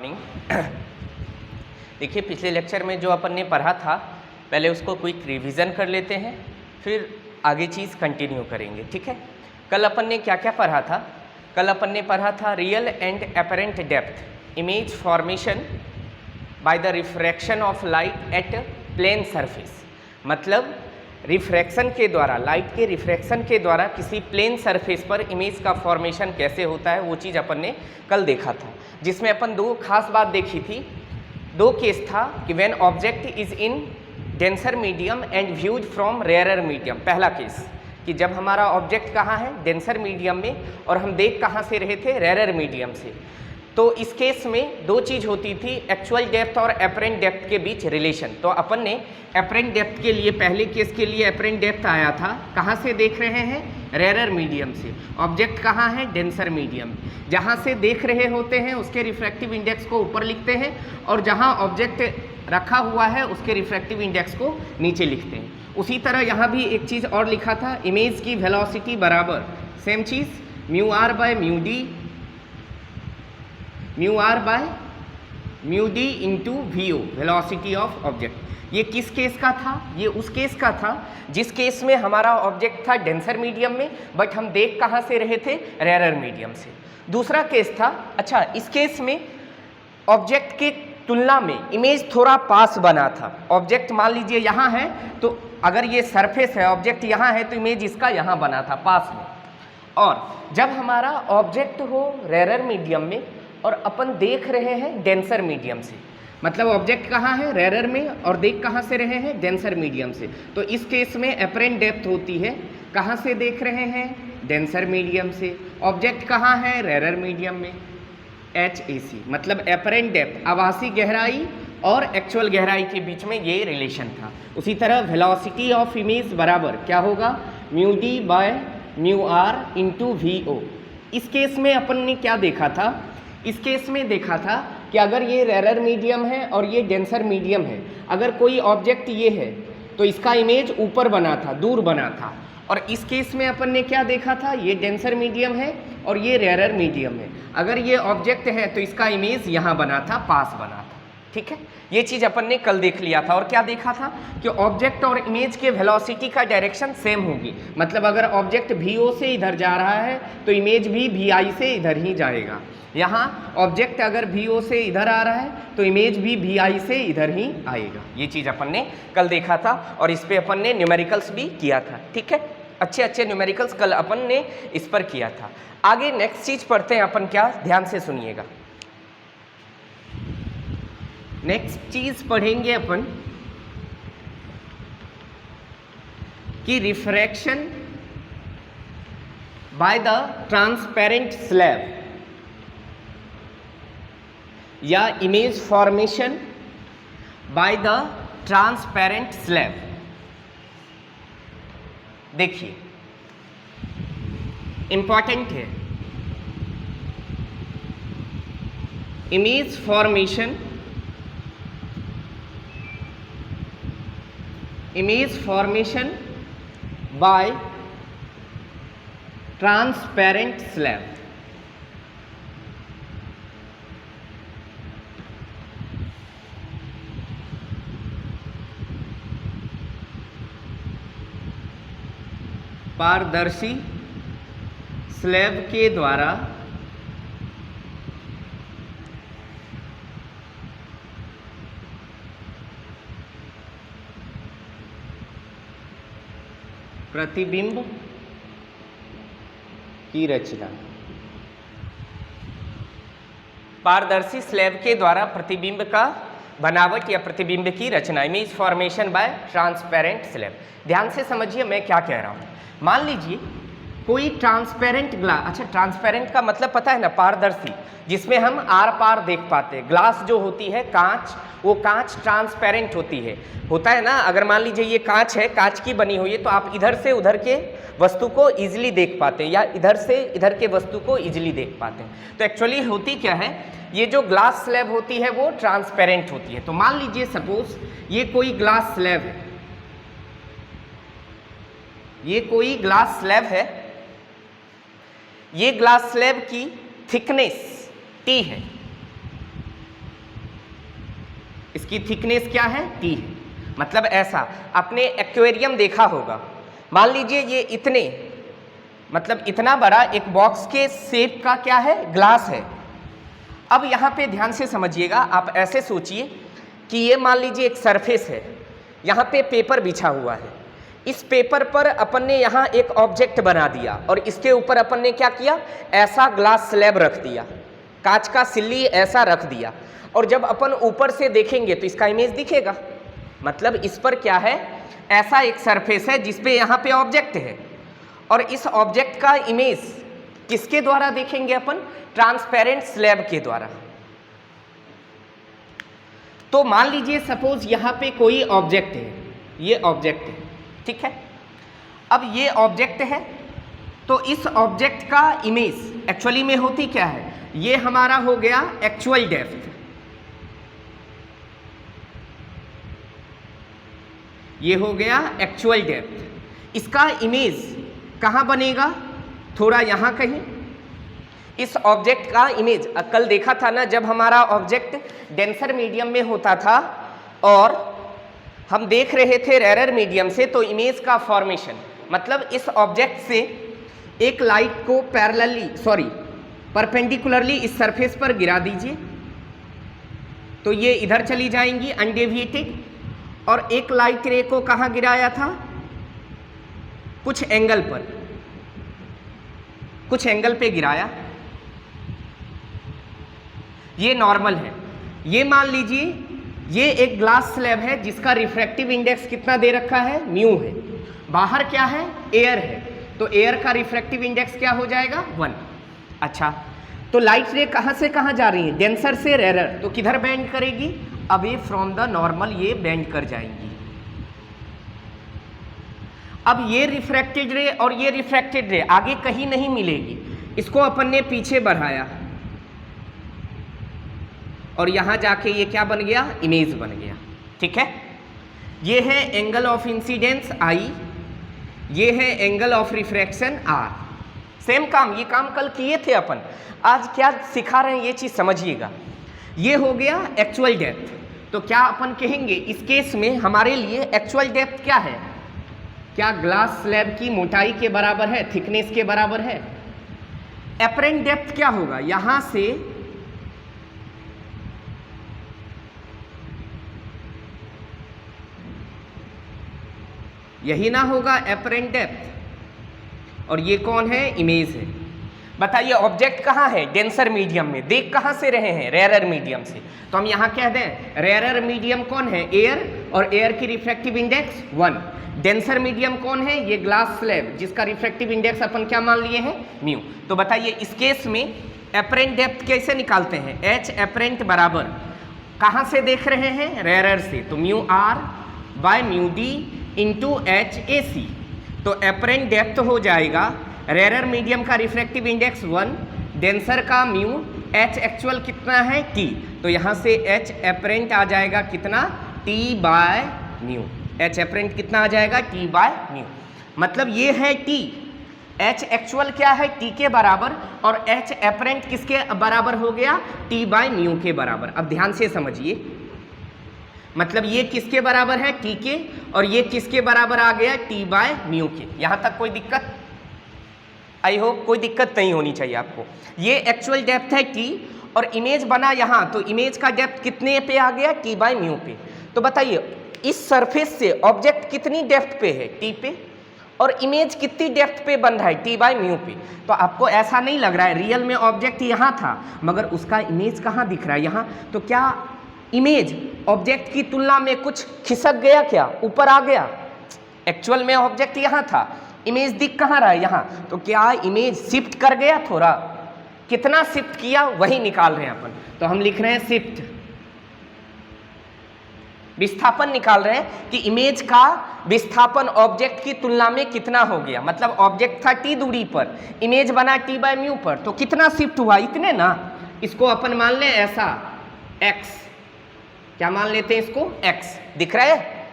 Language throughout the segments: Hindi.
मॉर्निंग। देखिए पिछले लेक्चर में जो अपन ने पढ़ा था पहले उसको क्विक रिवीजन कर लेते हैं, फिर आगे चीज़ कंटिन्यू करेंगे। ठीक है, कल अपन ने क्या क्या पढ़ा था? कल अपन ने पढ़ा था real and apparent depth image formation by the refraction of light at plane surface. मतलब रिफ्रैक्शन के द्वारा, लाइट के रिफ्रैक्शन के द्वारा किसी प्लेन सरफेस पर इमेज का फॉर्मेशन कैसे होता है वो चीज़ अपन ने कल देखा था, जिसमें अपन दो खास बात देखी थी। दो केस था कि when object is in denser medium and viewed from rarer medium. पहला केस कि जब हमारा ऑब्जेक्ट कहाँ है, डेंसर मीडियम में, और हम देख कहाँ से रहे थे, रेयरर मीडियम से। तो इस केस में दो चीज़ होती थी, एक्चुअल डेप्थ और अपरेंट डेप्थ के बीच रिलेशन। तो अपन ने अपरेंट डेप्थ के लिए, पहले केस के लिए अपरेंट डेप्थ आया था, कहाँ से देख रहे हैं, रेयरर मीडियम से। ऑब्जेक्ट कहाँ है, डेंसर मीडियम। जहाँ से देख रहे होते हैं उसके रिफ्रैक्टिव इंडेक्स को ऊपर लिखते हैं, और जहाँ ऑब्जेक्ट रखा हुआ है उसके रिफ्रैक्टिव इंडेक्स को नीचे लिखते हैं। उसी तरह यहाँ भी एक चीज़ और लिखा था, इमेज की वेलोसिटी बराबर सेम चीज़ mu R by mu D, mu R by mu D into V O, velocity of object. ये किस केस का था? ये उस केस का था जिस केस में हमारा ऑब्जेक्ट था डेंसर मीडियम में, बट हम देख कहाँ से रहे थे, रेयरर मीडियम से। दूसरा केस था, अच्छा इस केस में ऑब्जेक्ट की तुलना में इमेज थोड़ा पास बना था। ऑब्जेक्ट मान लीजिए यहाँ है, तो अगर ये सरफेस है, ऑब्जेक्ट यहाँ है, तो इमेज इसका यहाँ बना था पास में। और जब हमारा ऑब्जेक्ट हो रेयरर मीडियम में और अपन देख रहे हैं डेंसर मीडियम से, मतलब ऑब्जेक्ट कहाँ है, रेयरर में, और देख कहाँ से रहे हैं, डेंसर मीडियम से, तो इस केस में अपरेंट डेप्थ होती है, कहाँ से देख रहे हैं, डेंसर मीडियम से। ऑब्जेक्ट कहाँ है, रेयरर मीडियम में, HAC, मतलब अपरेंट डेप्थ, आभासी गहराई और एक्चुअल गहराई के बीच में ये रिलेशन था। उसी तरह वेलोसिटी ऑफ इमेज बराबर क्या होगा, mu D by mu R into V O. इस केस में अपन ने क्या देखा था, इस केस में देखा था कि अगर ये रेयरर मीडियम है और ये डेंसर मीडियम है, अगर कोई ऑब्जेक्ट ये है तो इसका इमेज ऊपर बना था, दूर बना था। और इस केस में अपन ने क्या देखा था, ये डेंसर मीडियम है और ये रेयरर मीडियम है, अगर ये ऑब्जेक्ट है तो इसका इमेज यहाँ बना था, पास बना था। ठीक है, ये चीज़ अपन ने कल देख लिया था। और क्या देखा था कि ऑब्जेक्ट और इमेज के वेलोसिटी का डायरेक्शन सेम होगी, मतलब अगर ऑब्जेक्ट VO से इधर जा रहा है तो इमेज भी VI से इधर ही जाएगा। यहाँ ऑब्जेक्ट अगर VO से इधर आ रहा है तो इमेज भी VI से इधर ही आएगा। ये चीज़ अपन ने कल देखा था और इस पे अपन ने न्यूमेरिकल्स भी किया था। ठीक है, अच्छे अच्छे न्यूमेरिकल्स कल अपन ने इस पर किया था। आगे नेक्स्ट चीज़ पढ़ते हैं अपन, क्या, ध्यान से सुनिएगा। नेक्स्ट चीज़ पढ़ेंगे अपन कि refraction by the transparent slab या image formation by the transparent slab. देखिए इंपॉर्टेंट है, image formation, image formation by transparent slab. पारदर्शी स्लैब के द्वारा प्रतिबिंब की रचना। पारदर्शी स्लैब के द्वारा प्रतिबिंब का बनावट या प्रतिबिंब की रचना, image formation by transparent slab. ध्यान से समझिए मैं क्या कह रहा हूँ। मान लीजिए कोई ट्रांसपेरेंट ग्लास, अच्छा ट्रांसपेरेंट का मतलब पता है ना, पारदर्शी, जिसमें हम आर पार देख पाते हैं। ग्लास जो होती है, कांच, वो कांच ट्रांसपेरेंट होती है, होता है ना। अगर मान लीजिए ये कांच है, कांच की बनी हुई है, तो आप इधर से उधर के वस्तु को इजीली देख पाते हैं, या इधर से इधर के वस्तु को इजीली देख पाते हैं। तो एक्चुअली होती क्या है, ये जो ग्लास स्लैब होती है वो ट्रांसपेरेंट होती है। तो मान लीजिए सपोज ये कोई ग्लास स्लैब है, ये कोई ग्लास स्लैब है, ये ग्लास स्लैब की थिकनेस T है, उसकी थिकनेस क्या है, टी है। मतलब ऐसा आपने एक्वेरियम देखा होगा, मान लीजिए ये इतने मतलब इतना बड़ा एक बॉक्स के शेप का क्या है, ग्लास है। अब यहाँ पे ध्यान से समझिएगा, आप ऐसे सोचिए कि ये मान लीजिए एक सरफेस है, यहाँ पे पेपर बिछा हुआ है, इस पेपर पर अपन ने यहाँ एक ऑब्जेक्ट बना दिया और इसके ऊपर अपन ने क्या किया, ऐसा ग्लास स्लैब रख दिया, कांच का सिल्ली ऐसा रख दिया, और जब अपन ऊपर से देखेंगे तो इसका इमेज दिखेगा। मतलब इस पर क्या है, ऐसा एक सरफेस है जिसपे यहाँ पे ऑब्जेक्ट है, और इस ऑब्जेक्ट का इमेज किसके द्वारा देखेंगे अपन, ट्रांसपेरेंट स्लैब के द्वारा। तो मान लीजिए सपोज यहाँ पे कोई ऑब्जेक्ट है, ये ऑब्जेक्ट है, ठीक है। अब ये ऑब्जेक्ट है, तो इस ऑब्जेक्ट का इमेज एक्चुअली में होती क्या है, ये हमारा हो गया एक्चुअल डेप्थ, ये हो गया एक्चुअल डेप्थ। इसका इमेज कहाँ बनेगा, थोड़ा यहाँ कहीं, इस ऑब्जेक्ट का इमेज कल देखा था ना, जब हमारा ऑब्जेक्ट डेंसर मीडियम में होता था और हम देख रहे थे रेयर मीडियम से, तो इमेज का फॉर्मेशन मतलब इस ऑब्जेक्ट से एक लाइट को परपेंडिकुलरली इस सरफेस पर गिरा दीजिए, तो ये इधर चली जाएंगी अनडेविएटेड, और एक लाइट रे को कहाँ गिराया था, कुछ एंगल पर, कुछ एंगल पे गिराया, ये नॉर्मल है। ये मान लीजिए ये एक ग्लास स्लैब है जिसका रिफ्रैक्टिव इंडेक्स कितना दे रखा है, म्यू है, बाहर क्या है, एयर है, तो एयर का रिफ्रैक्टिव इंडेक्स क्या हो जाएगा, 1। अच्छा, तो लाइट रे कहाँ से कहाँ जा रही है, डेंसर से रेयर, तो किधर बेंड करेगी, अवे फ्रॉम द नॉर्मल ये बेंड कर जाएंगी। अब ये रिफ्रैक्टेड रे और ये रिफ्रैक्टेड रे आगे कहीं नहीं मिलेगी, इसको अपन ने पीछे बढ़ाया और यहां जाके ये क्या बन गया, इमेज बन गया, ठीक है। ये है एंगल ऑफ इंसिडेंस I, ये है angle of refraction R। Same काम, ये काम कल किए थे अपन, आज क्या सिखा रहे हैं ये चीज समझिएगा। ये हो गया एक्चुअल डेप्थ, तो क्या अपन कहेंगे इस केस में हमारे लिए एक्चुअल डेप्थ क्या है, क्या ग्लास स्लैब की मोटाई के बराबर है, थिकनेस के बराबर है। एपरेंट डेप्थ क्या होगा, यहां से यही ना होगा एपरेंट डेप्थ, और ये कौन है, इमेज है। बताइए ऑब्जेक्ट कहाँ है, डेंसर मीडियम में, देख कहाँ से रहे हैं, रेयर मीडियम से, तो हम यहाँ कह दें रेयर मीडियम कौन है, एयर, और एयर की रिफ्रैक्टिव इंडेक्स 1। डेंसर मीडियम कौन है, ये ग्लास स्लैब जिसका रिफ्रैक्टिव इंडेक्स अपन क्या मान लिए हैं, म्यू। तो बताइए इस केस में एपरेंट डेप्थ कैसे निकालते हैं, एच एपरेंट बराबर कहाँ से देख रहे हैं, रेयर से, तो mu R by mu D into H A C. तो एपरेंट डेप्थ हो जाएगा, रेयर मीडियम का रिफ्रैक्टिव इंडेक्स 1, डेंसर का म्यू, एच एक्चुअल कितना है, टी, तो यहाँ से एच एपरेंट आ जाएगा कितना, T by mu. H apparent कितना आ जाएगा, टी बाय म्यू। मतलब ये है टी, एच एक्चुअल क्या है, टी के बराबर, और एच एपरेंट किसके बराबर हो गया, टी बाय म्यू के बराबर। अब ध्यान से समझिए, मतलब ये किसके बराबर है, टी के, और ये किसके बराबर आ गया, टी बाय म्यू के। यहाँ तक कोई दिक्कत, आई होप कोई दिक्कत नहीं होनी चाहिए आपको। ये एक्चुअल डेप्थ है टी, और इमेज बना यहाँ, तो इमेज का डेप्थ कितने पे आ गया, टी बाय म्यू पे। तो बताइए इस सरफेस से ऑब्जेक्ट कितनी डेप्थ पे है, टी पे, और इमेज कितनी डेप्थ पे बन रहा है, टी बाय म्यू पे। तो आपको ऐसा नहीं लग रहा है रियल में ऑब्जेक्ट यहाँ था मगर उसका इमेज कहाँ दिख रहा है, यहाँ, तो क्या इमेज ऑब्जेक्ट की तुलना में कुछ खिसक गया, क्या ऊपर आ गया, एक्चुअल में ऑब्जेक्ट यहाँ था, इमेज दिख कहाँ रहा है, यहाँ, तो क्या इमेज शिफ्ट कर गया थोड़ा, कितना शिफ्ट किया वही निकाल रहे हैं अपन। तो हम लिख रहे हैं शिफ्ट, विस्थापन निकाल रहे हैं कि इमेज का विस्थापन ऑब्जेक्ट की तुलना में कितना हो गया। मतलब ऑब्जेक्ट था टी दूरी पर, इमेज बना टी बाय म्यू पर, तो कितना शिफ्ट हुआ, इतने ना। इसको अपन मान लें ऐसा x, क्या मान लेते हैं इसको, x दिख रहा है।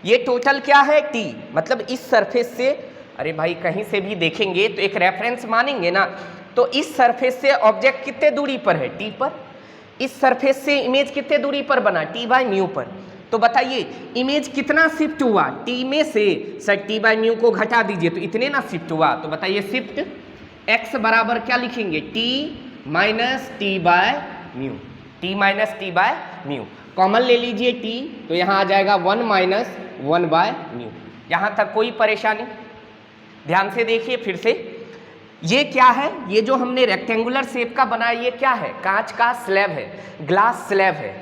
ये टोटल क्या है, t, मतलब इस सरफेस से, अरे भाई कहीं से भी देखेंगे तो एक रेफरेंस मानेंगे ना, तो इस सरफेस से ऑब्जेक्ट कितने दूरी पर है, t पर, इस सरफेस से इमेज कितने दूरी पर बना, टी बाय म्यू पर। तो बताइए इमेज कितना शिफ्ट हुआ, टी में से सर टी बाय म्यू को घटा दीजिए तो इतने ना शिफ्ट हुआ। तो बताइए शिफ्ट एक्स बराबर क्या लिखेंगे, T minus T by mu, T minus T by mu. Common ले लीजिए टी, तो यहाँ आ जाएगा 1 माइनस 1 बाय म्यू। यहाँ तक कोई परेशानी? ध्यान से देखिए फिर से, ये क्या है, ये जो हमने रेक्टेंगुलर शेप का बनाया ये क्या है, कांच का स्लैब है, ग्लास स्लैब है।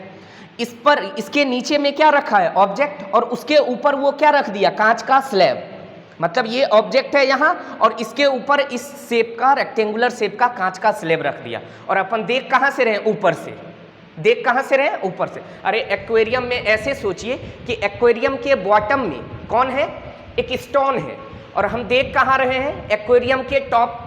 इस पर इसके नीचे में क्या रखा है, ऑब्जेक्ट, और उसके ऊपर वो क्या रख दिया, कांच का स्लैब। मतलब ये ऑब्जेक्ट है यहाँ और इसके ऊपर इस शेप का, रेक्टेंगुलर शेप का कांच का स्लैब रख दिया। और अपन देख कहाँ से रहे, ऊपर से। देख कहाँ से रहे, ऊपर से। अरे एक्वेरियम में ऐसे सोचिए कि एक्वेरियम के बॉटम में कौन है, एक स्टोन है, और हम देख कहाँ रहे हैं, एक्वेरियम के टॉप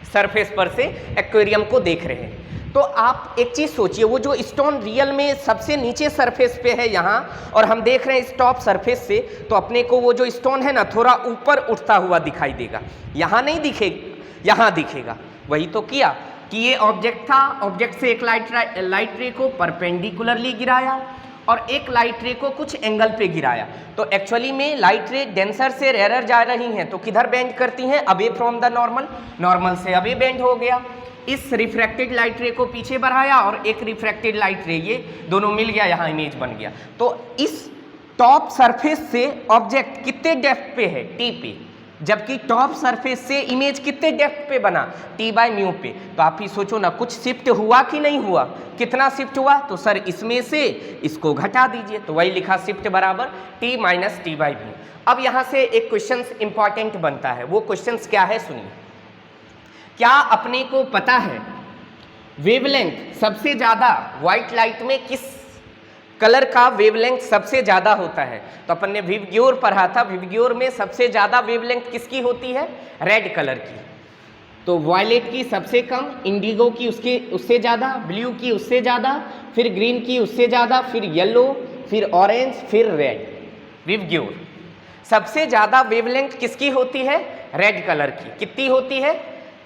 सरफेस पर से एक्वेरियम को देख रहे हैं। तो आप एक चीज सोचिए, वो जो स्टोन रियल में सबसे नीचे सरफेस पे है यहाँ, और हम देख रहे हैं इस टॉप सरफेस से, तो अपने को वो जो स्टोन है ना थोड़ा ऊपर उठता हुआ दिखाई देगा, यहाँ नहीं दिखेगा, यहाँ दिखेगा। वही तो किया कि ये ऑब्जेक्ट था, ऑब्जेक्ट से एक लाइट रे को परपेंडिकुलरली गिराया और एक लाइट रे को कुछ एंगल पे गिराया। तो एक्चुअली में लाइट रे डेंसर से रेयर जा रही हैं, तो किधर बेंड करती हैं, away from the normal, normal से अवे बेंड हो गया। इस रिफ्रैक्टेड लाइट रे को पीछे बढ़ाया और एक रिफ्रैक्टेड लाइट रे, ये दोनों मिल गया, यहाँ इमेज बन गया। तो इस टॉप सरफेस से ऑब्जेक्ट कितने डेप्थ पे है, टी पे, जबकि टॉप सरफेस से इमेज कितने डेप्थ पे बना, टी बाय म्यू पे। तो आप ही सोचो ना, कुछ शिफ्ट हुआ कि नहीं हुआ, कितना शिफ्ट हुआ, तो सर इसमें से इसको घटा दीजिए, तो वही लिखा शिफ्ट बराबर T minus T by mu. अब यहाँ से एक क्वेश्चन इंपॉर्टेंट बनता है, वो क्वेश्चन क्या है सुनिए। क्या अपने को पता है वेवलेंथ सबसे ज़्यादा व्हाइट लाइट में किस कलर का वेवलेंथ सबसे ज़्यादा होता है? तो अपन ने विवग्योर पढ़ा था, विवग्योर में सबसे ज़्यादा वेवलेंथ किसकी होती है, रेड कलर की। तो वायलेट की सबसे कम, इंडिगो की उससे ज़्यादा, ब्लू की उससे ज़्यादा, फिर ग्रीन की उससे ज़्यादा, फिर येलो, फिर ऑरेंज, फिर रेड। विवग्योर सबसे ज़्यादा वेवलेंथ किसकी होती है, रेड कलर की। कितनी होती है,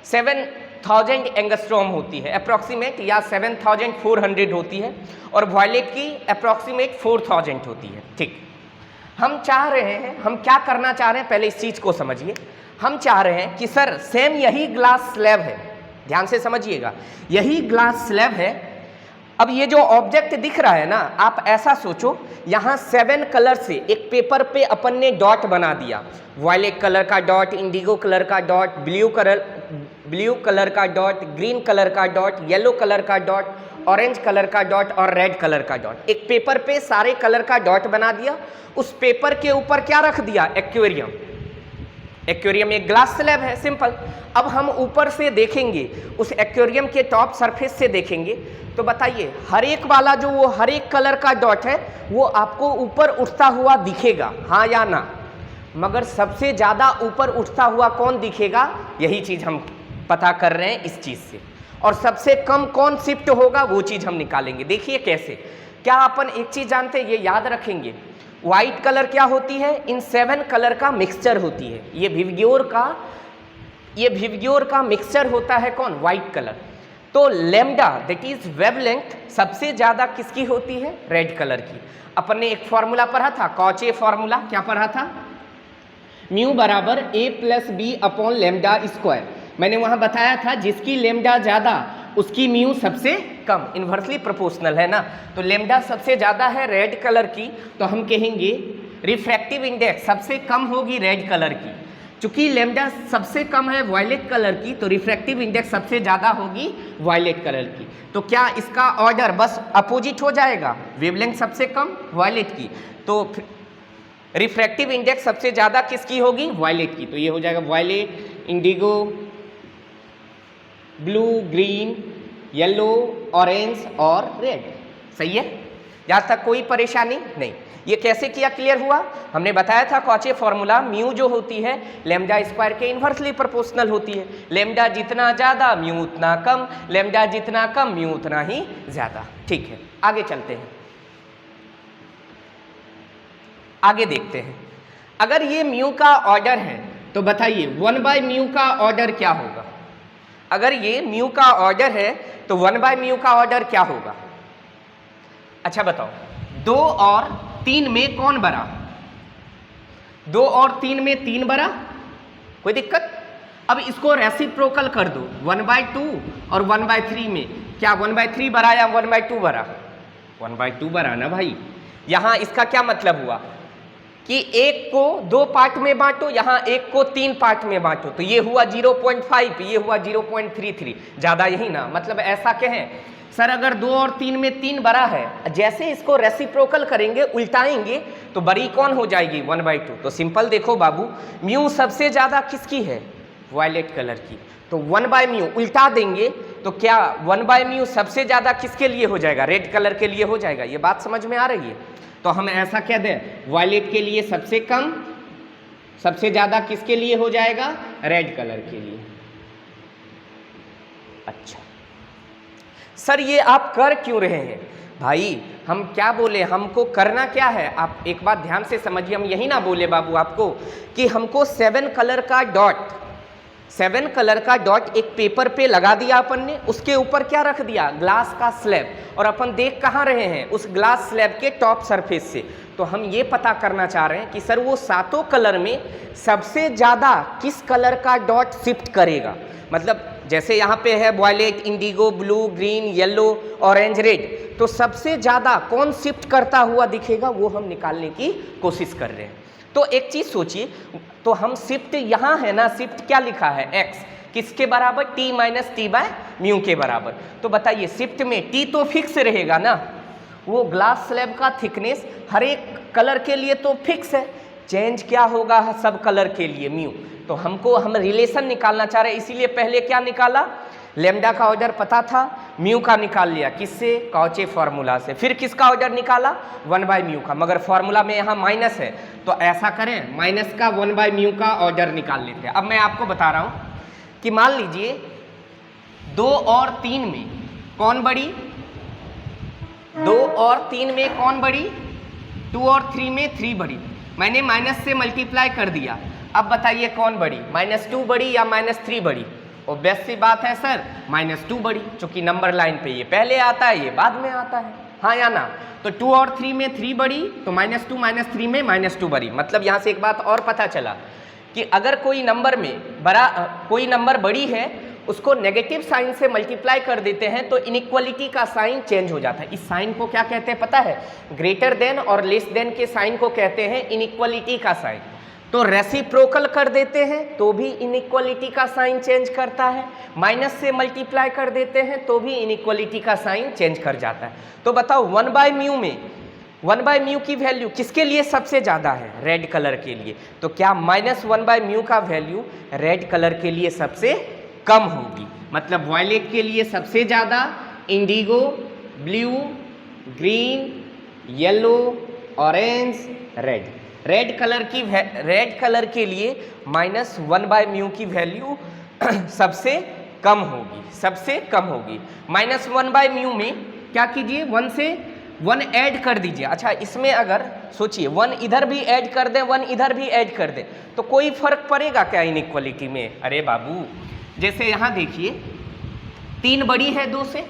7000 एंगस्ट्रॉम होती है अप्रॉक्सीमेट, या 7400 होती है, और वॉयलेट की अप्रॉक्सीमेट 4000 होती है। ठीक, हम चाह रहे हैं, हम क्या करना चाह रहे हैं, पहले इस चीज़ को समझिए। हम चाह रहे हैं कि सर सेम यही ग्लास स्लैब है, ध्यान से समझिएगा, यही ग्लास स्लैब है। अब ये जो ऑब्जेक्ट दिख रहा है ना, आप ऐसा सोचो, यहाँ 7 कलर से एक पेपर पे अपन ने डॉट बना दिया, वायलेट कलर का डॉट, इंडिगो कलर का डॉट, ब्लू कलर का डॉट, ग्रीन कलर का डॉट, येलो कलर का डॉट, ऑरेंज कलर का डॉट और रेड कलर का डॉट। एक पेपर पे सारे कलर का डॉट बना दिया, उस पेपर के ऊपर क्या रख दिया, एक्वेरियम। एक्वेरियम एक ग्लास स्लैब है, सिंपल। अब हम ऊपर से देखेंगे, उस एक्वेरियम के टॉप सरफेस से देखेंगे, तो बताइए हर एक वाला जो वो हर एक कलर का डॉट है वो आपको ऊपर उठता हुआ दिखेगा, हाँ या ना? मगर सबसे ज़्यादा ऊपर उठता हुआ कौन दिखेगा, यही चीज़ हम पता कर रहे हैं इस चीज़ से। और सबसे कम कौन शिफ्ट होगा, वो चीज़ हम निकालेंगे। देखिए कैसे, क्या अपन एक चीज़ जानते हैं, ये याद रखेंगे, वाइट कलर क्या होती है, इन 7 कलर का मिक्सचर होती है। ये विवग्योर का मिक्सचर होता है कौन, वाइट कलर। तो लेमडा दैट इज वेवलेंथ सबसे ज़्यादा किसकी होती है, रेड कलर की। अपन ने एक फॉर्मूला पढ़ा था, कॉचे फॉर्मूला, क्या पढ़ा था, म्यू बराबर a plus B upon lambda square. मैंने वहाँ बताया था जिसकी लेमडा ज़्यादा उसकी म्यू सबसे कम, इन्वर्सली प्रोपोर्शनल है ना। तो लेमडा सबसे ज़्यादा है रेड कलर की, तो हम कहेंगे रिफ्रैक्टिव इंडेक्स सबसे कम होगी रेड कलर की। चूंकि लेमडा सबसे कम है वायलेट कलर की, तो रिफ्रैक्टिव इंडेक्स सबसे ज़्यादा होगी वायलेट कलर की। तो क्या इसका ऑर्डर बस अपोजिट हो जाएगा, वेवलेंथ सबसे कम वायलेट की, तो रिफ्रैक्टिव इंडेक्स सबसे ज़्यादा किसकी होगी, वायलेट की। तो ये हो जाएगा violet, indigo, blue, green, yellow, orange और रेड। सही है, यहाँ तक कोई परेशानी नहीं। ये कैसे किया, क्लियर हुआ? हमने बताया था कॉचे फॉर्मूला, म्यू जो होती है लेमडा स्क्वायर के इन्वर्सली प्रोपोर्शनल होती है। लेमडा जितना ज़्यादा म्यू उतना कम, लेमडा जितना कम म्यू उतना ही ज़्यादा। ठीक है, आगे चलते हैं, आगे देखते हैं। अगर ये म्यू का ऑर्डर है तो बताइए 1 बाय म्यू का ऑर्डर क्या होगा। अगर ये म्यू का ऑर्डर है तो 1/μ का ऑर्डर क्या होगा? अच्छा बताओ, 2 और 3 में कौन बड़ा? 2 और 3 में 3 बड़ा, कोई दिक्कत? अब इसको रेसिप्रोकल कर दो 1/2 और 1/3 में, क्या 1/3 बड़ा या 1/2 बड़ा? 1/2 बड़ा ना भाई। यहां इसका क्या मतलब हुआ कि एक को 2 पार्ट में बांटो, यहां एक को 3 पार्ट में बांटो, तो ये हुआ 0.5, ये हुआ 0.33, ज्यादा यही ना। मतलब ऐसा कहें सर अगर 2 और 3 में 3 बड़ा है, जैसे इसको रेसिप्रोकल करेंगे, उल्टाएंगे, तो बड़ी कौन हो जाएगी? 1/2। तो सिंपल देखो बाबू, म्यू सबसे ज्यादा किसकी है? वायलेट कलर की। तो 1/μ उल्टा देंगे तो क्या 1/μ सबसे ज्यादा किसके लिए हो जाएगा? रेड कलर के लिए हो जाएगा। ये बात समझ में आ रही है? तो हम ऐसा कह दें, वायलेट के लिए सबसे कम, सबसे ज्यादा किसके लिए हो जाएगा? रेड कलर के लिए। अच्छा सर ये आप कर क्यों रहे हैं? भाई हम क्या बोले, हमको करना क्या है? आप एक बात ध्यान से समझिए, हम यही ना बोले बाबू आपको कि हमको 7 कलर का डॉट एक पेपर पे लगा दिया अपन ने, उसके ऊपर क्या रख दिया? ग्लास का स्लैब, और अपन देख कहाँ रहे हैं? उस ग्लास स्लैब के टॉप सरफेस से। तो हम ये पता करना चाह रहे हैं कि सर वो 7 कलर में सबसे ज़्यादा किस कलर का डॉट शिफ्ट करेगा। मतलब जैसे यहाँ पे है violet, indigo, blue, green, yellow, orange, red, तो सबसे ज़्यादा कौन शिफ्ट करता हुआ दिखेगा, वो हम निकालने की कोशिश कर रहे हैं। तो एक चीज़ सोचिए, तो हम शिफ्ट यहाँ है ना, शिफ्ट क्या लिखा है? x, किसके बराबर? t माइनस t/μ के बराबर। तो बताइए शिफ्ट में t तो फिक्स रहेगा ना, वो ग्लास स्लैब का थिकनेस हर एक कलर के लिए तो फिक्स है, चेंज क्या होगा सब कलर के लिए? म्यू। तो हम रिलेशन निकालना चाह रहे हैं, इसीलिए पहले क्या निकाला? लेमडा का ऑर्डर पता था, म्यू का निकाल लिया, किससे? कॉचे फार्मूला से। फिर किसका ऑर्डर निकाला? 1/μ का, मगर फार्मूला में यहाँ माइनस है, तो ऐसा करें माइनस का 1/μ का ऑर्डर निकाल लेते हैं। अब मैं आपको बता रहा हूँ कि मान लीजिए 2 और 3 में कौन बड़ी? 2 और 3 में कौन बड़ी? 2 और 3 में 3 बड़ी। मैंने माइनस से मल्टीप्लाई कर दिया, अब बताइए कौन बड़ी? -2 बड़ी या -3 बड़ी? ऑब्वियस सी बात है सर, -2 बड़ी, चूंकि नंबर लाइन पे ये पहले आता है, ये बाद में आता है, हाँ या ना? तो 2 और 3 में 3 बड़ी, तो -2 -3 में -2 बड़ी। मतलब यहाँ से एक बात और पता चला कि अगर कोई नंबर में कोई नंबर बड़ी है, उसको नेगेटिव साइन से मल्टीप्लाई कर देते हैं तो इनइक्वालिटी का साइन चेंज हो जाता है। इस साइन को क्या कहते हैं पता है? ग्रेटर देन और लेस देन के साइन को कहते हैं इनइक्वालिटी का साइन। तो रेसिप्रोकल कर देते हैं तो भी इनइक्वालिटी का साइन चेंज करता है, माइनस से मल्टीप्लाई कर देते हैं तो भी इनइक्वालिटी का साइन चेंज कर जाता है। तो बताओ 1/μ में 1/μ की वैल्यू किसके लिए सबसे ज़्यादा है? रेड कलर के लिए। तो क्या -1/μ का वैल्यू रेड कलर के लिए सबसे कम होगी? मतलब वायलेट के लिए सबसे ज़्यादा, Indigo, blue, green, yellow, orange, red. Red colour के लिए -1/μ की वैल्यू सबसे कम होगी, सबसे कम होगी। -1/μ में क्या कीजिए? 1 से 1 ऐड कर दीजिए। अच्छा इसमें अगर सोचिए 1 इधर भी ऐड कर दें, 1 इधर भी ऐड कर दें, तो कोई फर्क पड़ेगा क्या इनइक्वालिटी में? अरे बाबू जैसे यहाँ देखिए 3 बड़ी है 2 से,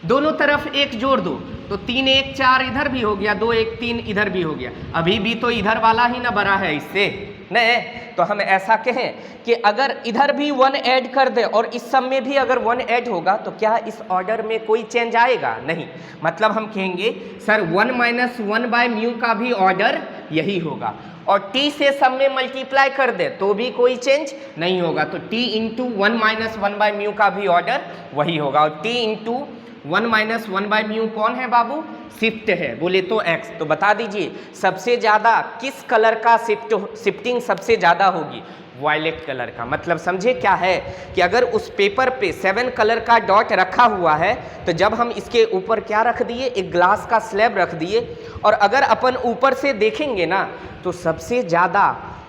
दोनों तरफ 1 जोड़ दो, तो 3 1 4 इधर भी हो गया, 2 1 3 इधर भी हो गया। अभी भी तो इधर वाला ही ना बड़ा है इससे, नहीं? तो हम ऐसा कहें कि अगर इधर भी 1 ऐड कर दे और इस सब में भी अगर 1 ऐड होगा तो क्या इस ऑर्डर में कोई चेंज आएगा? नहीं। मतलब हम कहेंगे सर 1 - 1/μ का भी ऑर्डर यही होगा, और t से सब में मल्टीप्लाई कर दे तो भी कोई चेंज नहीं होगा। तो t × 1 - 1/μ का भी ऑर्डर वही होगा, और t × 1 - 1/μ कौन है बाबू? शिफ्ट है, बोले तो x। तो बता दीजिए सबसे ज़्यादा किस कलर का शिफ्टिंग सबसे ज़्यादा होगी? वायलेट कलर का। मतलब समझे क्या है कि अगर उस पेपर पे 7 कलर का डॉट रखा हुआ है, तो जब हम इसके ऊपर क्या रख दिए? एक ग्लास का स्लैब रख दिए, और अगर अपन ऊपर से देखेंगे ना तो सबसे ज़्यादा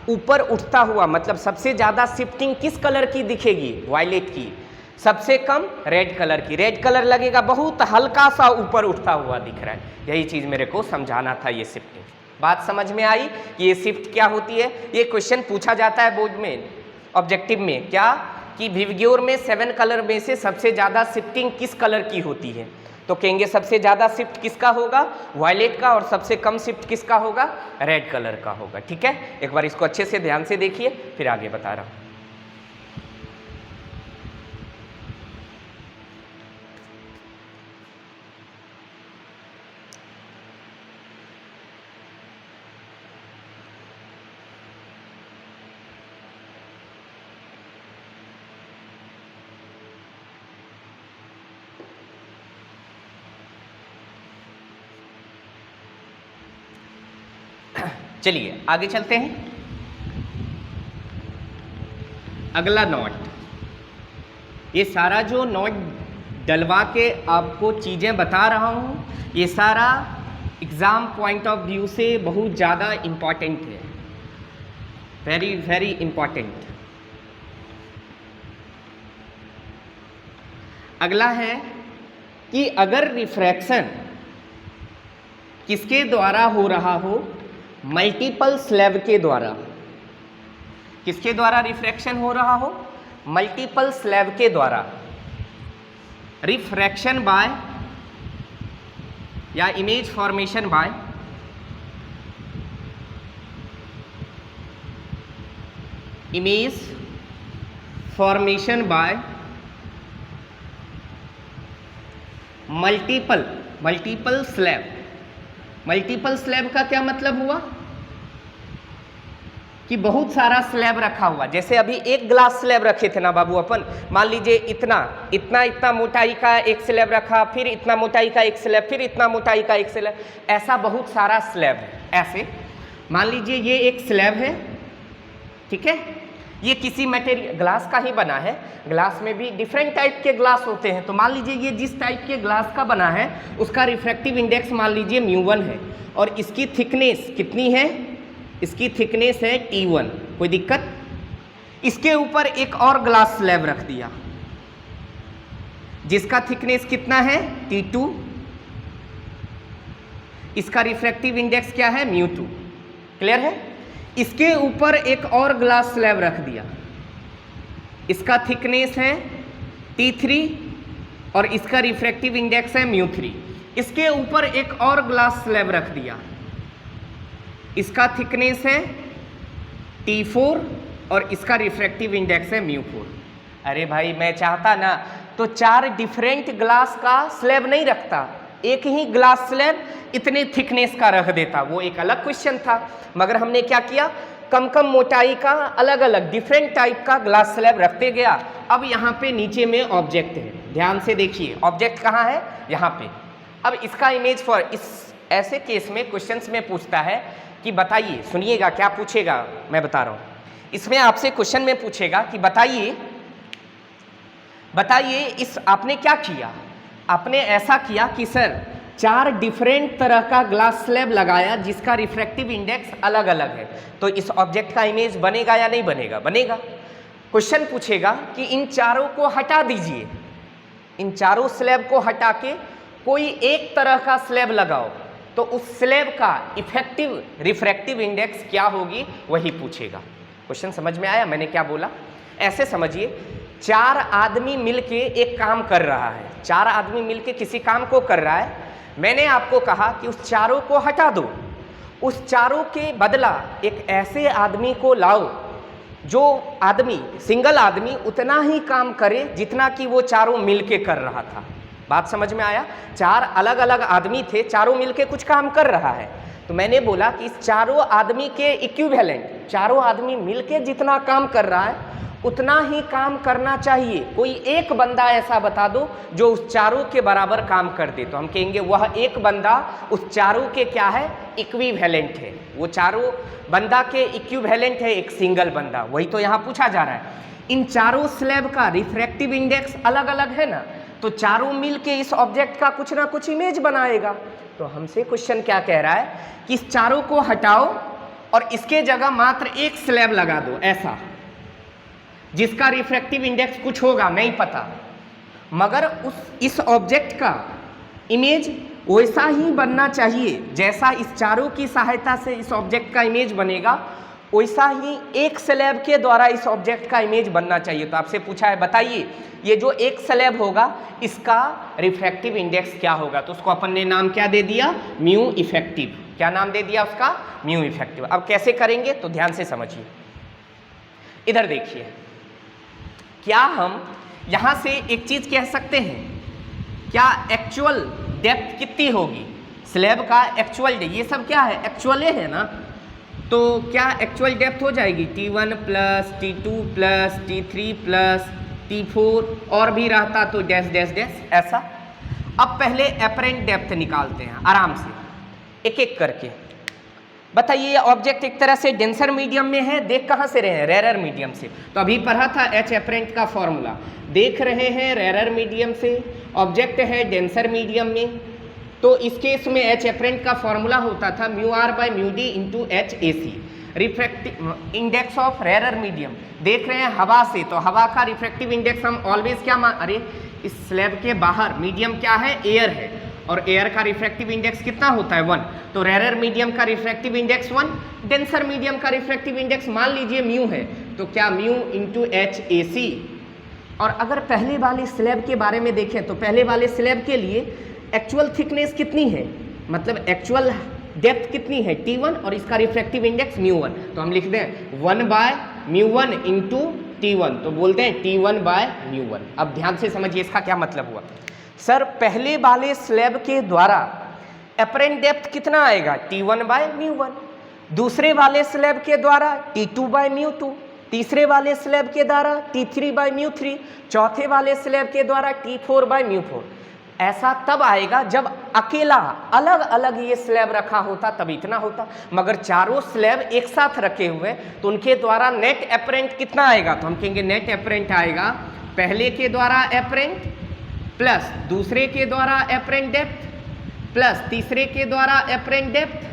ऊपर उठता हुआ, मतलब सबसे ज़्यादा शिफ्टिंग किस कलर की दिखेगी? वायलेट की। सबसे कम रेड कलर की। रेड कलर लगेगा बहुत हल्का सा ऊपर उठता हुआ दिख रहा है। यही चीज़ मेरे को समझाना था, ये शिफ्टिंग। बात समझ में आई कि ये शिफ्ट क्या होती है? ये क्वेश्चन पूछा जाता है बोर्ड में, ऑब्जेक्टिव में। क्या कि विवग्योर में 7 कलर में से सबसे ज़्यादा शिफ्टिंग किस कलर की होती है, तो कहेंगे सबसे ज़्यादा शिफ्ट किसका होगा, वायलेट का, और सबसे कम शिफ्ट किसका होगा, रेड कलर का होगा। ठीक है, एक बार इसको अच्छे से ध्यान से देखिए, फिर आगे बता रहा हूँ। चलिए आगे चलते हैं। अगला नोट, ये सारा जो नोट डलवा के आपको चीज़ें बता रहा हूँ, ये सारा एग्ज़ाम पॉइंट ऑफ व्यू से बहुत ज़्यादा इम्पॉर्टेंट है, वेरी वेरी इम्पॉर्टेंट। अगला है कि अगर रिफ्रैक्शन किसके द्वारा हो रहा हो, मल्टीपल स्लैब के द्वारा, किसके द्वारा रिफ्रैक्शन हो रहा हो, मल्टीपल स्लैब के द्वारा, रिफ्रैक्शन बाय या image formation bye image formation bye multiple slab. Multiple slab का क्या मतलब हुआ कि बहुत सारा स्लैब रखा हुआ। जैसे अभी एक ग्लास स्लैब रखे थे ना बाबू अपन, मान लीजिए इतना मोटाई का एक स्लैब रखा, फिर इतना मोटाई का एक स्लैब, फिर इतना मोटाई का एक स्लैब, ऐसा बहुत सारा स्लैब है। ऐसे मान लीजिए ये एक स्लैब है, ठीक है, ये किसी मटेरियल ग्लास का ही बना है। ग्लास में भी डिफरेंट टाइप के ग्लास होते हैं, तो मान लीजिए ये जिस टाइप के ग्लास का बना है उसका रिफ्रैक्टिव इंडेक्स मान लीजिए μ1 है, और इसकी थिकनेस कितनी है, इसकी थिकनेस है T1, कोई दिक्कत। इसके ऊपर एक और ग्लास स्लैब रख दिया जिसका थिकनेस कितना है T2, इसका रिफ्रैक्टिव इंडेक्स क्या है μ2, क्लियर है। इसके ऊपर एक और ग्लास स्लैब रख दिया, इसका थिकनेस है T3 और इसका रिफ्रैक्टिव इंडेक्स है μ3। इसके ऊपर एक और ग्लास स्लैब रख दिया, इसका थिकनेस है T4 और इसका रिफ्रैक्टिव इंडेक्स है μ4। अरे भाई मैं चाहता ना तो 4 डिफरेंट ग्लास का स्लैब नहीं रखता, एक ही ग्लास स्लैब इतने थिकनेस का रख देता, वो एक अलग क्वेश्चन था। मगर हमने क्या किया, कम कम मोटाई का अलग अलग डिफरेंट टाइप का ग्लास स्लैब रखते गया। अब यहाँ पे नीचे में ऑब्जेक्ट है, ध्यान से देखिए ऑब्जेक्ट कहाँ है, यहाँ पे। अब इसका इमेज फॉर इस ऐसे केस में क्वेश्चंस में पूछता है कि बताइए, सुनिएगा क्या पूछेगा मैं बता रहा हूँ। इसमें आपसे क्वेश्चन में पूछेगा कि बताइए इस आपने क्या किया, आपने ऐसा किया कि सर 4 डिफरेंट तरह का ग्लास स्लैब लगाया जिसका रिफ्रैक्टिव इंडेक्स अलग अलग है, तो इस ऑब्जेक्ट का इमेज बनेगा या नहीं बनेगा, बनेगा। क्वेश्चन पूछेगा कि इन चारों को हटा दीजिए, इन चारों स्लैब को हटा के कोई एक तरह का स्लैब लगाओ, तो उस स्लैब का इफेक्टिव रिफ्रैक्टिव इंडेक्स क्या होगी वही पूछेगा। क्वेश्चन समझ में आया मैंने क्या बोला? ऐसे समझिए 4 आदमी मिलके एक काम कर रहा है, 4 आदमी मिलके किसी काम को कर रहा है। मैंने आपको कहा कि उस चारों को हटा दो, उस चारों के बदला एक ऐसे आदमी को लाओ जो आदमी सिंगल आदमी उतना ही काम करे जितना कि वो चारों मिलके कर रहा था। बात समझ में आया? 4 अलग अलग आदमी थे, चारों मिलके कुछ काम कर रहा है, तो मैंने बोला कि इस चारों आदमी के इक्विवेलेंट, चारों आदमी मिलके जितना काम कर रहा है उतना ही काम करना चाहिए। कोई एक बंदा ऐसा बता दो जो उस चारों के बराबर काम कर दे, तो हम कहेंगे वह एक बंदा उस चारों के क्या है, इक्विवेलेंट है। वो चारों बंदा के इक्विवेलेंट है एक सिंगल बंदा, वही तो यहाँ पूछा जा रहा है। इन चारों स्लैब का रिफ्रैक्टिव इंडेक्स अलग अलग है ना, तो चारों मिल के इस ऑब्जेक्ट का कुछ ना कुछ इमेज बनाएगा। तो हमसे क्वेश्चन क्या कह रहा है कि इस चारों को हटाओ और इसके जगह मात्र एक स्लैब लगा दो ऐसा, जिसका रिफ्रैक्टिव इंडेक्स कुछ होगा नहीं पता, मगर इस ऑब्जेक्ट का इमेज वैसा ही बनना चाहिए जैसा इस चारों की सहायता से इस ऑब्जेक्ट का इमेज बनेगा, वैसा ही एक स्लैब के द्वारा इस ऑब्जेक्ट का इमेज बनना चाहिए। तो आपसे पूछा है बताइए ये जो एक स्लैब होगा इसका रिफ्रैक्टिव इंडेक्स क्या होगा, तो उसको अपन ने नाम क्या दे दिया, म्यू इफेक्टिव। क्या नाम दे दिया उसका, म्यू इफेक्टिव। अब कैसे करेंगे तो ध्यान से समझिए, इधर देखिए, क्या हम यहां से एक चीज कह सकते हैं, क्या एक्चुअल डेप्थ कितनी होगी स्लैब का, एक्चुअल ये सब क्या है, एक्चुअल है ना, तो क्या एक्चुअल डेप्थ हो जाएगी T1 plus T2 plus T3 plus T4 और भी रहता तो डैश डैश डैश ऐसा। अब पहले एपरेंट डेप्थ निकालते हैं आराम से एक एक करके। बताइए ये ऑब्जेक्ट एक तरह से डेंसर मीडियम में है, देख कहाँ से रहे हैं, रेरर मीडियम से। तो अभी पढ़ा था एच एपरेंट का फॉर्मूला, देख रहे हैं रेरर मीडियम से, ऑब्जेक्ट है डेंसर मीडियम में, तो इस केस में एच एपरेंट का फॉर्मूला होता था mu R by mu D into H A C. Refractive index of rarer medium देख रहे हैं हवा से, तो हवा का रिफ्रैक्टिव इंडेक्स हम ऑलवेज क्या अरे इस स्लैब के बाहर मीडियम क्या है, एयर है, और एयर का रिफ्रैक्टिव इंडेक्स कितना होता है 1, तो रेरर मीडियम का रिफ्रैक्टिव इंडेक्स 1, डेंसर मीडियम का रिफ्रैक्टिव इंडेक्स मान लीजिए म्यू है, तो क्या म्यू इंटू एच ए सी। और अगर पहले वाले स्लैब के बारे में देखें तो पहले वाले स्लैब के लिए एक्चुअल थिकनेस कितनी है, मतलब एक्चुअल डेप्थ कितनी है T1 और इसका रिफ्रैक्टिव इंडेक्स μ1, तो हम लिख दें 1 बाय μ1 इंटू T1, तो बोलते हैं T1 बाय μ1। अब ध्यान से समझिए इसका क्या मतलब हुआ, सर पहले वाले स्लैब के द्वारा एपरेंट डेप्थ कितना आएगा T1 बाय μ1, दूसरे वाले स्लैब के द्वारा T2 बाय μ2, तीसरे वाले स्लैब के द्वारा T3 बाय μ3, चौथे वाले स्लैब के द्वारा T4 बाय μ4। ऐसा तब आएगा जब अकेला अलग अलग ये स्लैब रखा होता तब इतना होता, मगर चारों स्लैब एक साथ रखे हुए तो उनके द्वारा नेट एपरेंट कितना आएगा, तो हम कहेंगे नेट एपरेंट आएगा पहले के द्वारा एपरेंट प्लस दूसरे के द्वारा एपरेंट डेप्थ प्लस तीसरे के द्वारा apparent depth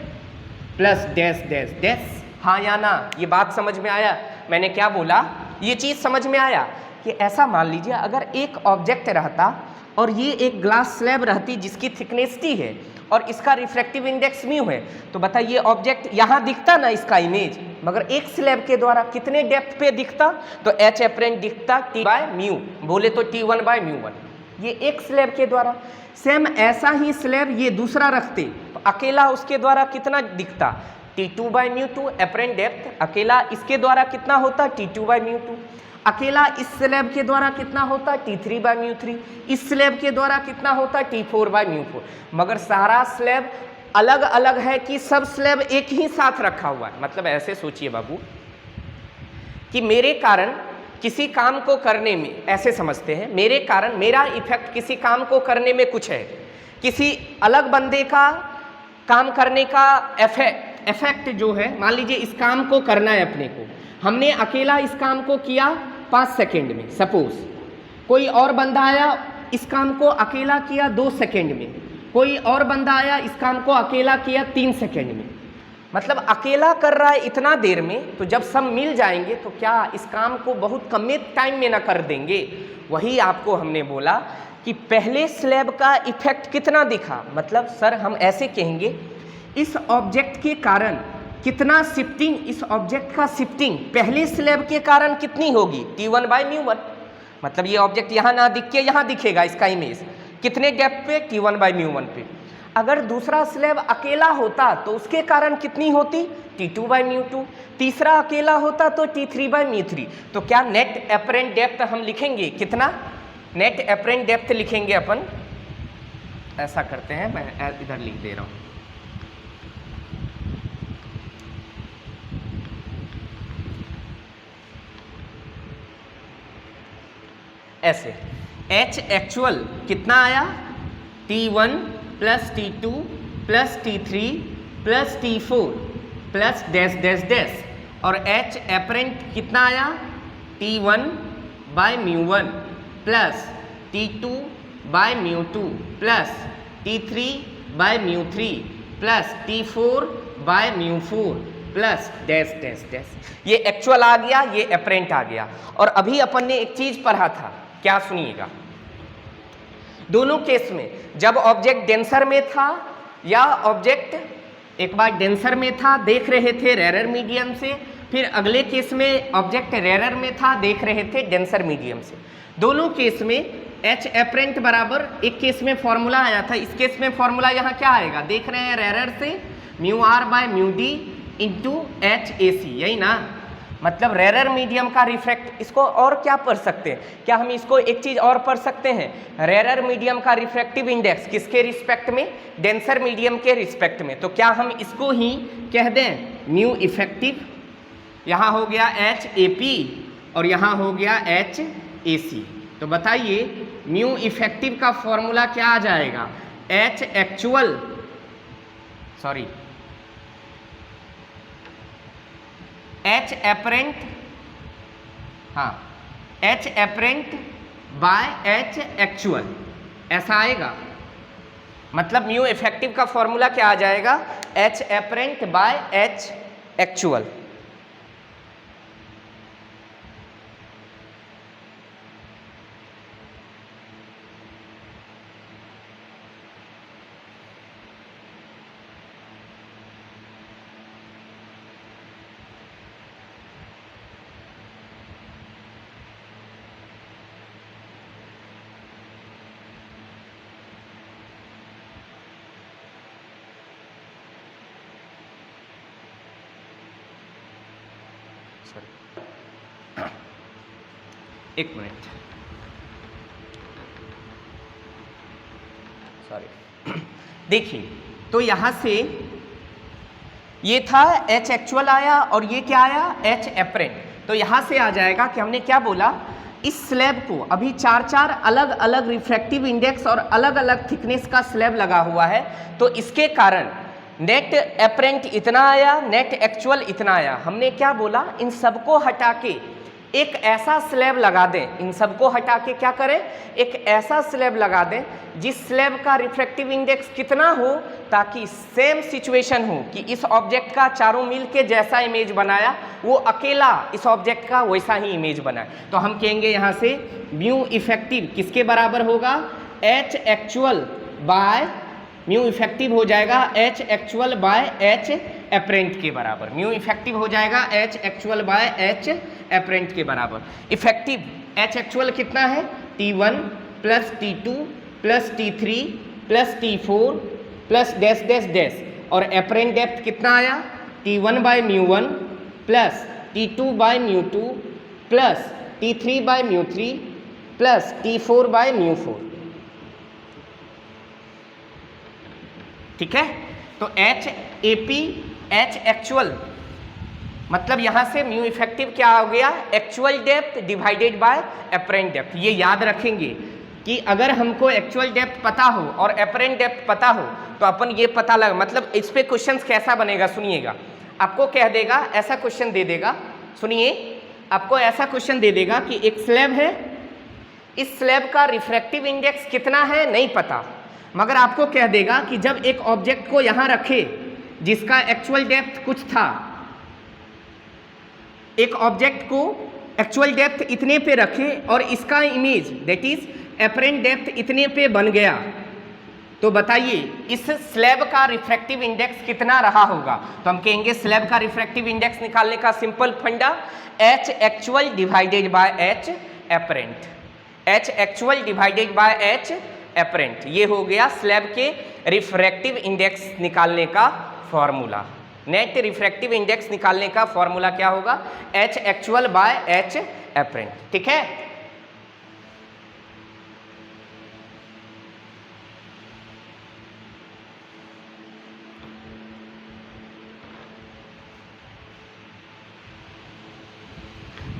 plus dash dash dash. हाँ या ना, ये बात समझ में आया मैंने क्या बोला, ये चीज़ समझ में आया कि ऐसा मान लीजिए अगर एक ऑब्जेक्ट रहता और ये एक ग्लास स्लैब रहती जिसकी थिकनेस T है और इसका रिफ्रैक्टिव इंडेक्स म्यू है, तो बताइए ऑब्जेक्ट यहाँ दिखता ना इसका इमेज, मगर एक स्लैब के द्वारा कितने डेप्थ पे दिखता, तो एच एपरेंट दिखता T बाय म्यू, बोले तो T1 बाय μ1, ये एक स्लैब के द्वारा। सेम ऐसा ही स्लैब ये दूसरा रखते तो अकेला उसके द्वारा कितना दिखता T2 बाय μ2, एपरेंट डेप्थ अकेला इसके द्वारा कितना होता T2 बाय μ2, अकेला इस स्लैब के द्वारा कितना होता T3 बाय μ3, इस स्लैब के द्वारा कितना होता T4 बाय μ4। मगर सारा स्लैब अलग अलग है कि सब स्लैब एक ही साथ रखा हुआ है। मतलब ऐसे सोचिए बाबू कि मेरे कारण किसी काम को करने में, ऐसे समझते हैं मेरे कारण मेरा इफेक्ट किसी काम को करने में कुछ है, किसी अलग बंदे का काम करने का इफेक्ट जो है, मान लीजिए इस काम को करना है अपने को, हमने अकेला इस काम को किया 5 सेकेंड में, सपोज कोई और बंदा आया इस काम को अकेला किया 2 सेकेंड में, कोई और बंदा आया इस काम को अकेला किया 3 सेकेंड में। मतलब अकेला कर रहा है इतना देर में, तो जब सब मिल जाएंगे तो क्या इस काम को बहुत कम टाइम में ना कर देंगे। वही आपको हमने बोला कि पहले स्लैब का इफेक्ट कितना दिखा, मतलब सर हम ऐसे कहेंगे इस ऑब्जेक्ट के कारण कितना शिफ्टिंग, इस ऑब्जेक्ट का शिफ्टिंग पहले स्लैब के कारण कितनी होगी T1 बाय μ1, मतलब ये ऑब्जेक्ट यहाँ ना दिख के यहाँ दिखेगा इसका इमेज कितने डेप्थ पे T1 बाय μ1 पे। अगर दूसरा स्लैब अकेला होता तो उसके कारण कितनी होती T2 बाय μ2, तीसरा अकेला होता तो T3 बाय μ3। तो क्या नेट एपरेंट डेप्थ हम लिखेंगे कितना, नेट एपरेंट डेप्थ लिखेंगे अपन, ऐसा करते हैं मैं इधर लिख दे रहा हूँ, ऐसे H एक्चुअल कितना आया T1 plus T2 plus T3 plus T4 plus dash dash dash, और H एपरेंट कितना आया T1 by μ1 plus T2 by μ2 plus T3 by μ3 plus T4 by μ4 plus dash dash dash. ये एक्चुअल आ गया, ये एपरेंट आ गया। और अभी अपन ने एक चीज पढ़ा था, क्या सुनिएगा, दोनों केस में जब ऑब्जेक्ट डेंसर में था या ऑब्जेक्ट एक बार डेंसर में था, देख रहे थे रेरर मीडियम से, फिर अगले केस में ऑब्जेक्ट रेरर में था, देख रहे थे डेंसर मीडियम से। दोनों केस में एच एपरेंट बराबर, एक केस में फॉर्मूला आया था, इस केस में फॉर्मूला यहाँ क्या आएगा, देख रहे हैं, रेरर से mu R by mu D into H A C, यही ना, मतलब रेरर मीडियम का रिफ्रैक्ट। इसको और क्या पढ़ सकते हैं, क्या हम इसको एक चीज़ और पढ़ सकते हैं, रेरर मीडियम का रिफ्रैक्टिव इंडेक्स किसके रिस्पेक्ट में, डेंसर मीडियम के रिस्पेक्ट में। तो क्या हम इसको ही कह दें म्यू इफेक्टिव, यहाँ हो गया एच ए पी और यहाँ हो गया एच ए सी। तो बताइए म्यू इफेक्टिव का फॉर्मूला क्या आ जाएगा, H actual, sorry H apparent, हाँ H apparent by H actual, ऐसा आएगा। मतलब म्यू इफेक्टिव का फॉर्मूला क्या आ जाएगा, H apparent by H actual. एक मिनट, सॉरी, देखिए तो यहां से ये था एच एक्चुअल आया और ये क्या आया, एच एपरेंट। तो यहां से आ जाएगा कि हमने क्या बोला, इस स्लैब को अभी चार अलग अलग रिफ्रैक्टिव इंडेक्स और अलग अलग थिकनेस का स्लैब लगा हुआ है, तो इसके कारण नेट एपरेंट इतना आया, नेट एक्चुअल इतना आया। हमने क्या बोला, इन सबको हटा के एक ऐसा स्लैब लगा दें, इन सबको हटा के क्या करें, एक ऐसा स्लैब लगा दें जिस स्लैब का रिफ्रैक्टिव इंडेक्स कितना हो, ताकि सेम सिचुएशन हो कि इस ऑब्जेक्ट का चारों मिल के जैसा इमेज बनाया वो अकेला इस ऑब्जेक्ट का वैसा ही इमेज बनाए। तो हम कहेंगे यहाँ से म्यू इफेक्टिव किसके बराबर होगा, H actual by, mu effective हो जाएगा H actual by H apparent के बराबर। म्यू इफेक्टिव हो जाएगा H actual by H apparent के बराबर। इफेक्टिव एच एक्चुअल कितना है, T1 plus T2 plus T3 plus T4 plus dash dash dash, और एपरेंट डेप्थ कितना आया, T1 by mu 1 plus T2 by mu 2 plus T3 by mu 3 plus T4 by mu 4। ठीक है, तो H A P H actual, मतलब यहां से म्यू इफेक्टिव क्या हो गया, actual depth divided by apparent depth. ये याद रखेंगे कि अगर हमको एक्चुअल डेप्थ पता हो और एपरेंट डेप्थ पता हो तो अपन ये पता लगा, मतलब इस पे क्वेश्चंस कैसा बनेगा सुनिएगा, आपको कह देगा, ऐसा क्वेश्चन दे देगा, सुनिए, आपको ऐसा क्वेश्चन दे देगा कि एक स्लैब है, इस स्लैब का रिफ्रैक्टिव इंडेक्स कितना है नहीं पता, मगर आपको कह देगा कि जब एक ऑब्जेक्ट को यहां रखे जिसका एक्चुअल डेप्थ कुछ था, एक ऑब्जेक्ट को एक्चुअल डेप्थ इतने पे रखे और इसका image that is apparent depth इतने पे बन गया, तो बताइए इस स्लैब का रिफ्रैक्टिव इंडेक्स कितना रहा होगा। तो हम कहेंगे स्लैब का रिफ्रैक्टिव इंडेक्स निकालने का सिंपल फंडा, H actual divided by H apparent, H actual divided by H apparent, ये हो गया स्लैब के रिफ्रैक्टिव इंडेक्स निकालने का फॉर्मूला। नेट रिफ्रैक्टिव इंडेक्स निकालने का फॉर्मूला क्या होगा, H actual by H apparent. ठीक है,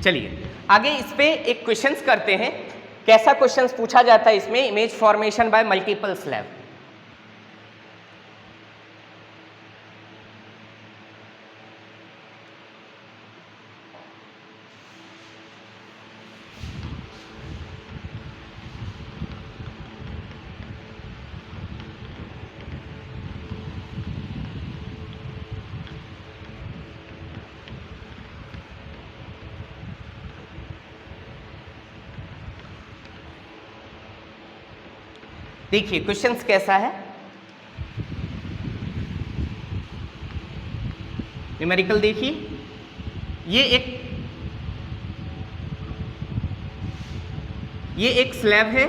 चलिए आगे इस पे एक क्वेश्चंस करते हैं। कैसा क्वेश्चंस पूछा जाता है इसमें, image formation bye multiple slab. देखिए क्वेश्चंस कैसा है, न्यूमेरिकल देखिए, ये एक स्लैब है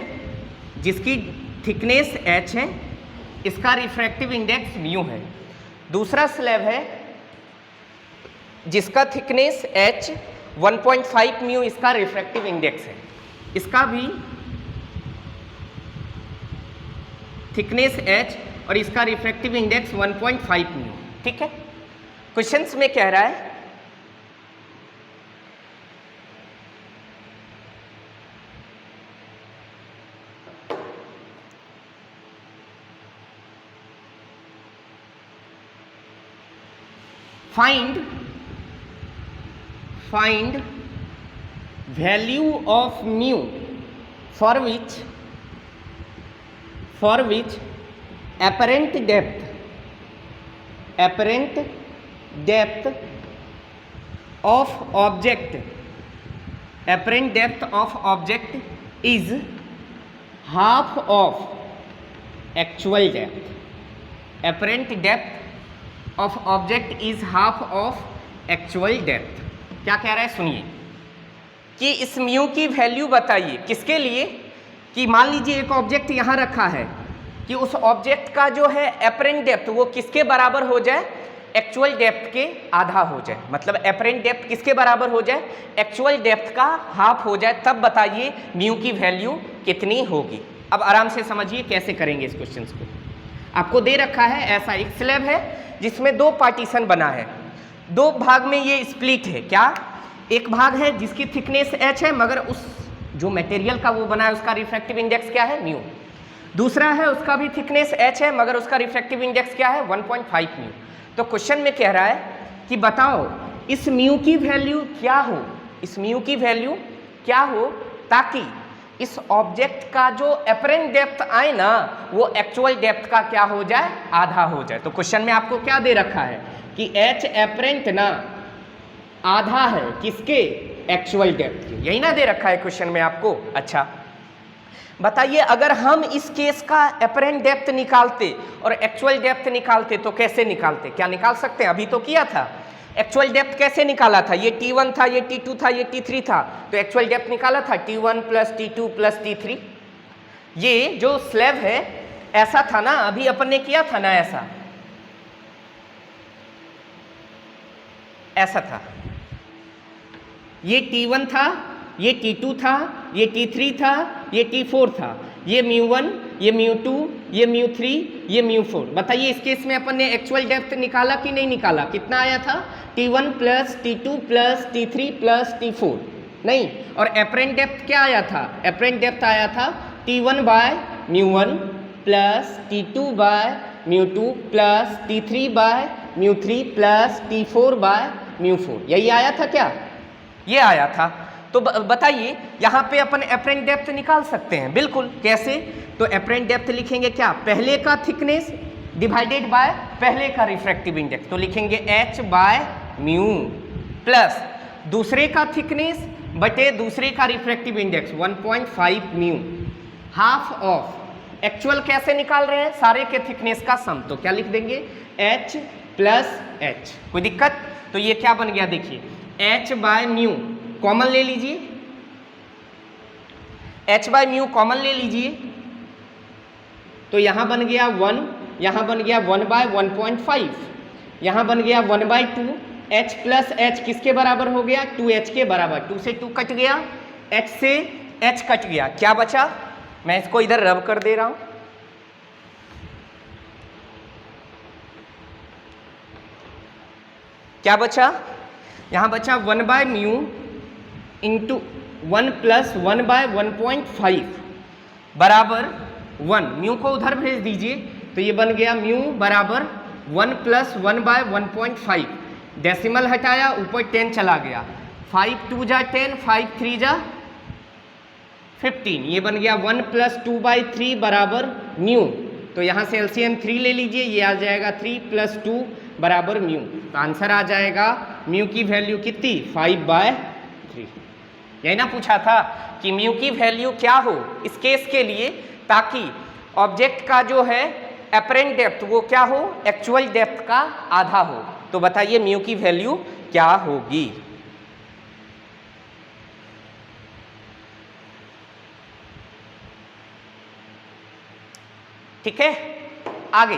जिसकी थिकनेस h है, इसका रिफ्रैक्टिव इंडेक्स म्यू है। दूसरा स्लैब है जिसका थिकनेस h 1.5 म्यू, इसका रिफ्रैक्टिव इंडेक्स है, इसका भी थिकनेस h और इसका रिफ्रैक्टिव इंडेक्स 1.5 म्यू। ठीक है, क्वेश्चंस में कह रहा है find value of mu for which apparent depth of object is half of actual depth. Apparent depth of object is half of actual depth. क्या कह रहा है सुनिए कि इस म्यू की वैल्यू बताइए किसके लिए, कि मान लीजिए एक ऑब्जेक्ट यहाँ रखा है कि उस ऑब्जेक्ट का जो है एपरेंट डेप्थ वो किसके बराबर हो जाए, एक्चुअल डेप्थ के आधा हो जाए। मतलब एपरेंट डेप्थ किसके बराबर हो जाए, एक्चुअल डेप्थ का हाफ हो जाए, तब बताइए म्यू की वैल्यू कितनी होगी। अब आराम से समझिए कैसे करेंगे इस क्वेश्चन को। आपको दे रखा है ऐसा एक स्लैब है जिसमें दो पार्टीशन बना है, दो भाग में ये स्प्लिट है। क्या, एक भाग है जिसकी थिकनेस h है मगर उस जो मटेरियल का वो बना है उसका रिफ्रैक्टिव इंडेक्स क्या है, म्यू। दूसरा है उसका भी थिकनेस h है मगर उसका रिफ्रैक्टिव इंडेक्स क्या है, 1.5 म्यू। तो क्वेश्चन में कह रहा है कि बताओ इस म्यू की वैल्यू क्या हो, इस म्यू की वैल्यू क्या हो ताकि इस ऑब्जेक्ट का जो एपरेंट डेप्थ आए ना वो एक्चुअल डेप्थ का क्या हो जाए, आधा हो जाए। तो क्वेश्चन में आपको क्या दे रखा है कि h एपरेंट ना आधा है किसके, एक्चुअल डेप्थ के, यही ना दे रखा है क्वेश्चन में आपको। अच्छा बताइए अगर हम इस केस का एपरेंट डेप्थ निकालते और एक्चुअल डेप्थ निकालते तो कैसे निकालते, क्या निकाल सकते हैं, अभी तो किया था। एक्चुअल डेप्थ कैसे निकाला था, ये T1 था, ये T2 था, ये T3 था, तो एक्चुअल डेप्थ निकाला था T1 plus T2 plus T3। ये जो स्लैब है ऐसा था ना, अभी अपन ने किया था ना, ऐसा था। ये T1 था, ये T2 था, ये T3 था, ये T4 था, ये μ1, ये μ2, ये μ3, ये μ4। बताइए इस केस में अपन ने एक्चुअल डेप्थ निकाला कि नहीं निकाला, कितना आया था, T1 plus T2 plus T3 plus T4, नहीं। और एपरेंट डेप्थ क्या आया था, एपरेंट डेप्थ आया था T1 by μ1 plus T2 by μ2 plus T3 by μ3 plus T4 by μ4, यही आया था क्या, ये आया था। तो बताइए यहाँ पे अपन एपरेंट डेप्थ निकाल सकते हैं, बिल्कुल। कैसे, तो एपरेंट डेप्थ लिखेंगे क्या, पहले का थिकनेस डिवाइडेड बाय पहले का रिफ्रैक्टिव इंडेक्स, तो लिखेंगे h बाय म्यू प्लस दूसरे का थिकनेस बटे दूसरे का refractive index 1.5 mu, half of actual कैसे निकाल रहे हैं, सारे के थिकनेस का सम, तो क्या लिख देंगे h प्लस h। कोई दिक्कत, तो ये क्या बन गया देखिए, h बाय म्यू कॉमन ले लीजिए, h बाय म्यू कॉमन ले लीजिए, तो यहां बन गया 1, यहां बन गया 1 बाय 1.5, यहां बन गया 1 बाय 2, h प्लस h किसके बराबर हो गया, 2h के बराबर, 2 से 2 कट गया, h से h कट गया, क्या बचा, मैं इसको इधर रब कर दे रहा हूं, क्या बचा, यहां बचा 1 by mu into 1 plus 1 by 1.5 बराबर 1, म्यू को उधर भेज दीजिए, तो ये बन गया म्यू बराबर 1 प्लस 1 बाय 1.5, डेसिमल हटाया ऊपर 10 चला गया, 5 2 जा 10, 5 3 जा 15, ये बन गया 1 प्लस 2 बाई 3 बराबर म्यू, तो यहाँ से एलसीएम 3 ले लीजिए, ये आ जाएगा 3 प्लस 2 बराबर म्यू, तो आंसर आ जाएगा म्यू की वैल्यू कितनी, 5/3। यही ना पूछा था कि म्यू की वैल्यू क्या हो इस केस के लिए, ताकि ऑब्जेक्ट का जो है एपरेंट डेप्थ वो क्या हो, एक्चुअल डेप्थ का आधा हो। तो बताइए म्यू की वैल्यू क्या होगी। ठीक है, आगे